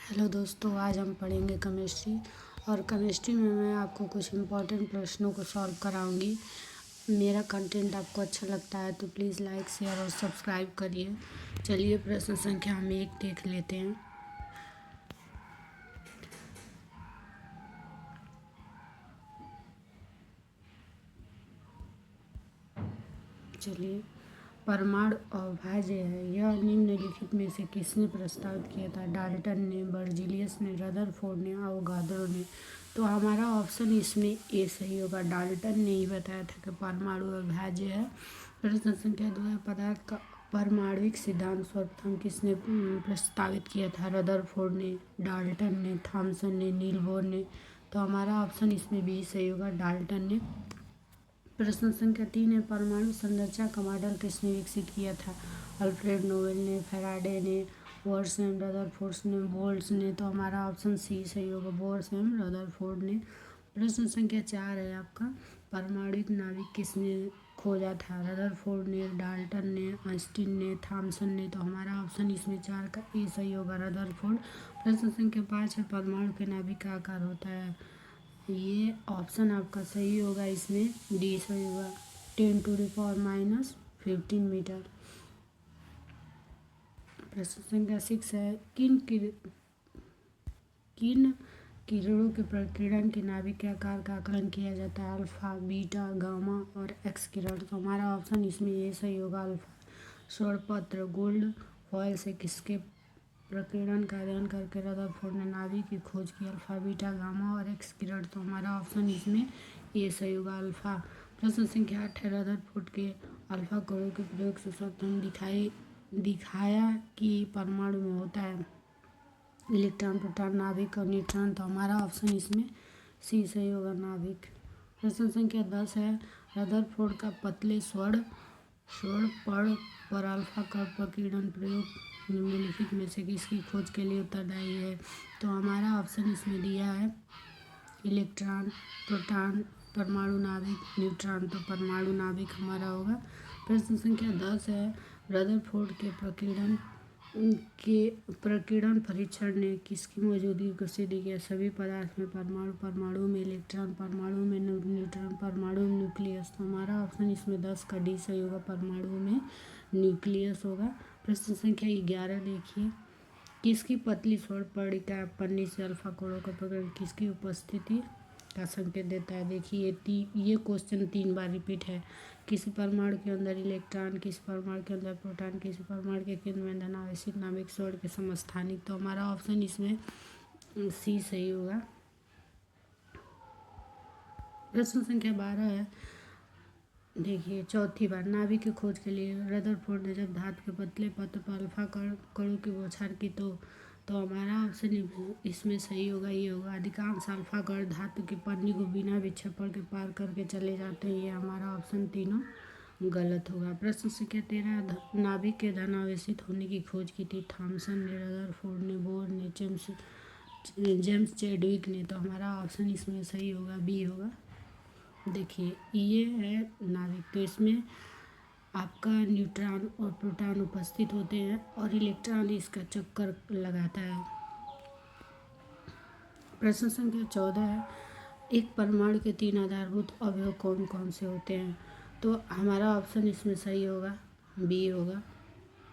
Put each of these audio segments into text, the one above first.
Hello दोस्तों, आज हम पढ़ेंगे केमिस्ट्री। और केमिस्ट्री में मैं आपको कुछ इम्पोर्टेंट प्रश्नों को सॉल्व कराऊंगी। मेरा कंटेंट आपको अच्छा लगता है तो प्लीज़ लाइक, शेयर और सब्सक्राइब करिए। चलिए प्रश्न संख्या हम 1 देख लेते हैं। चलिए, परमाणु अविभाज्य है, यह निम्नलिखित में से किसने प्रस्तावित किया था? डाल्टन ने, बर्जीलियस ने, रदरफोर्ड ने, अवोगाद्रो ने। तो हमारा ऑप्शन इसमें ए सही होगा। डाल्टन ने ही बताया था कि परमाणु अविभाज्य है। प्रश्न संख्या 2 है, पदार्थ का परमाणविक सिद्धांत सर्वप्रथम किसने प्रस्तावित किया था? रदरफोर्ड ने, डाल्टन ने, थॉमसन ने, नील बोर ने। तो हमारा ऑप्शन इसमें बी सही होगा, डाल्टन ने। प्रश्न संख्या 3 है, परमाणु संरचना का मॉडल किसने विकसित किया था? अल्फ्रेड नोबेल ने, फैराडे ने, बोर्स एंड रदरफोर्ड ने, बोल्ट्ज ने। तो हमारा ऑप्शन सी सही होगा, बोर्स एंड रदरफोर्ड ने। प्रश्न संख्या 4 है आपका, परमाणुक नाभिक किसने खोजा था? रदरफोर्ड ने, डाल्टन ने, आइंस्टीन ने, थॉमसन ने। तो हमारा ऑप्शन इसमें 4 का ए सही होगा, रदरफोर्ड। प्रश्न संख्या 5 है, परमाणु के नाभिक का आकार होता है? ये ऑप्शन आपका सही होगा, इसमें डी सही होगा, 10⁻⁻15 मीटर। प्रश्न संख्या 6 है, किन किरणों के प्रकीर्णन के नाभिक के आकार का आकलन किया जाता है? अल्फा, बीटा, गामा और एक्स किरण। तो हमारा ऑप्शन इसमें ये सही होगा, अल्फा। स्वरपत्र गोल्ड फॉयल से किसके प्रकीर्णन का अध्ययन करके रदरफोर्ड ने नाभिक की खोज की? अल्फा, बीटा, गामा और एक्स किरण। तो हमारा ऑप्शन इसमें ये सही होगा, अल्फा। प्रश्न संख्या 8 है, रदरफोर्ड के अल्फा कणों के प्रयोग से सर्वप्रथम दिखाया कि परमाणु में होता है इलेक्ट्रॉन, प्रोटॉन, नाभिक और न्यूट्रॉन। तो हमारा ऑप्शन इसमें सी सही होगा, नाभिक। प्रश्न संख्या 10 है, रदरफोर्ड का पतले स्वर्ण पड़ पर अल्फा कण प्रकीर्णन प्रयोग निम्नलिखित में से किसकी खोज के लिए उत्तरदायी है? तो हमारा ऑप्शन इसमें दिया है इलेक्ट्रॉन, प्रोटॉन, परमाणु नाभिक, न्यूट्रॉन। तो परमाणु नाभिक हमारा होगा। प्रश्न संख्या 10 है, रदरफोर्ड के प्रकीर्णन परीक्षण ने किसकी मौजूदगी को सिद्ध किया? सभी पदार्थ में परमाणु, परमाणु में इलेक्ट्रॉन, परमाणु में न्यूट्रॉन, परमाणु में न्यूक्लियस। तो हमारा ऑप्शन इसमें 10 का डी सही होगा, परमाणु में न्यूक्लियस होगा। प्रश्न संख्या 11 देखिए, किसकी पतली स्वर्ण पट्टिका पन्नी से अल्फा कणों का प्रकीर्णन किसकी उपस्थिति का संकेत देता है? देखिए ये क्वेश्चन 3 बार रिपीट है। किसी परमाणु के अंदर इलेक्ट्रॉन, किसी परमाणु के अंदर प्रोटॉन, किसी परमाणु के केंद्र में धनावेशित नाभिक स्वर्ण के समस्थानिक। तो हमारा ऑप्शन इसमें सी सही होगा। प्रश्न संख्या 12 है, देखिए चौथी बार नाभिक की खोज के लिए रदरफोर्ड ने जब धातु के पतले पत्र पर अल्फा कणों की बौछार की तो हमारा ऑप्शन इसमें सही होगा, ये होगा। अधिकांश अल्फा कण धातु की पन्नी को बिना विक्षेपण के पार करके चले जाते हैं। ये हमारा ऑप्शन तीनों गलत होगा। प्रश्न संख्या 13, नाभिक के धनावेशित होने की खोज की थी थॉमसन ने, रदरफोर्ड ने, बोर ने, जेम्स चैडविक ने। तो हमारा ऑप्शन इसमें सही होगा, बी होगा। देखिए ये है नाभिक, तो इसमें आपका न्यूट्रॉन और प्रोटॉन उपस्थित होते हैं और इलेक्ट्रॉन इसका चक्कर लगाता है। प्रश्न संख्या 14 है, एक परमाणु के 3 आधारभूत अवयव कौन कौन से होते हैं? तो हमारा ऑप्शन इसमें सही होगा, बी होगा।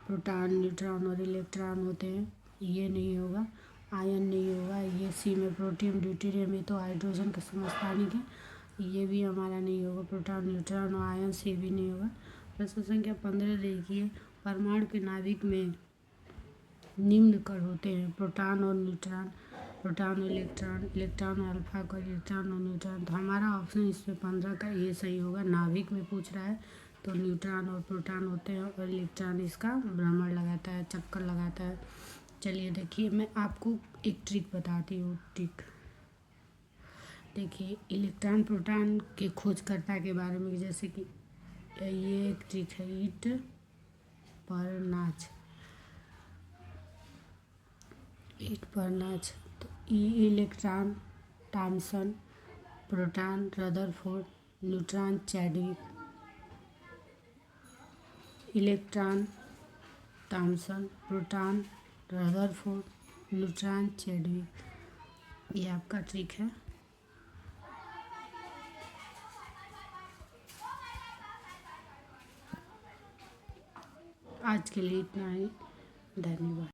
प्रोटॉन, न्यूट्रॉन और इलेक्ट्रॉन होते हैं, ये नहीं होगा। आयन नहीं होगा, ये सी में प्रोटियम, ड्यूटेरियम, ये तो हाइड्रोजन के समस्थानिक है, ये भी हमारा नहीं होगा। प्रोटॉन, न्यूट्रॉन और आयन से भी नहीं होगा। प्रश्न संख्या 15 देखिए, परमाणु के नाभिक में निम्न कण होते हैं प्रोटॉन और न्यूट्रॉन, प्रोटॉन और इलेक्ट्रॉन, इलेक्ट्रॉन और अल्फा कण, इलेक्ट्रॉन और न्यूट्रॉन। तो हमारा ऑप्शन इसमें 15 का ये सही होगा, नाभिक में पूछ रहा है तो न्यूट्रॉन और प्रोटॉन होते हैं और इलेक्ट्रॉन इसका भ्रमण लगाता है, चक्कर लगाता है। चलिए देखिए, मैं आपको एक ट्रिक बताती हूँ। ट्रिक देखिए, इलेक्ट्रॉन प्रोटॉन के खोजकर्ता के बारे में, जैसे कि ये एक ट्रिक है, ईट पर नाच। तो electron Thomson, proton Rutherford, neutron Chadwick. Electron Thomson, proton Rutherford, neutron Chadwick. ये आपका ट्रिक है। आज के लिए इतना ही। धन्यवाद।